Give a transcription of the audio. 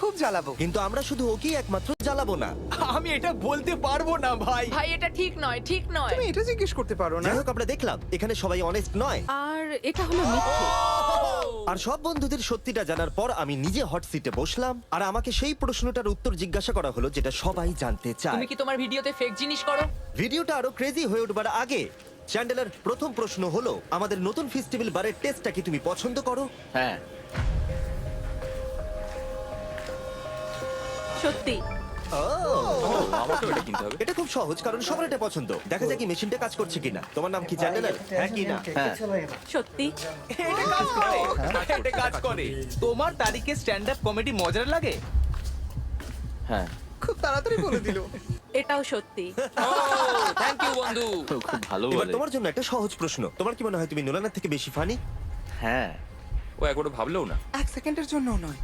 খুব জ্বালাবো। কিন্তু আমরা শুধু ওকেই একমাত্র জ্বালাবো না। আমি এটা বলতে পারবো না ভাই। ভাই এটা ঠিক নয়, ঠিক নয়। তুমি এটা জিজ্ঞেস করতে পারো না। যাই হোক, আমরা দেখলাম এখানে সবাই অনেস্ট নয়। আর এটা হলো মিথ্যে। আর সব বন্ধুদের সত্যিটা জানার পর আমি নিজে হট সিটে বসলাম, আর আমাকে সেই প্রশ্নটার উত্তর জিজ্ঞাসা করা হলো যেটা সবাই জানতে চায়। তুমি কি তোমার ভিডিওতে ফেক জিনিস করো? ভিডিওটা আরো ক্রেজি হয়ে উঠবার আগে চ্যান্ডেলার, প্রথম প্রশ্ন হলো, আমাদের নতুন ফেস্টিভ্যাল বারের টেস্টটা কি তুমি পছন্দ করো? হ্যাঁ। সত্যি। আমাকেও এটা কিনতে হবে। এটা খুব সহজ, কারণ সবার এটা পছন্দ। দেখা যাক কি মেশিনটা কাজ করছে কিনা। তোমার নাম কি চ্যান্ডেলার? হ্যাঁ কি না? হ্যাঁ। সত্যি। এটা কাজ করে। এটা কাজ করে। তোমার তারিখে স্ট্যান্ড আপ কমেডি মজার লাগে? হ্যাঁ। খুব তাড়াতাড়ি বলে দিল। এটাও সত্যি। থ্যাংক ইউ বন্ধু। খুব ভালো এবার বলে। তোমার জন্য একটা সহজ প্রশ্ন। তোমার কি মনে হয় তুমি নোলানের থেকে বেশি ফানি? হ্যাঁ। ও একবারও ভাবলেও না। 1 সেকেন্ডের জন্য নয়।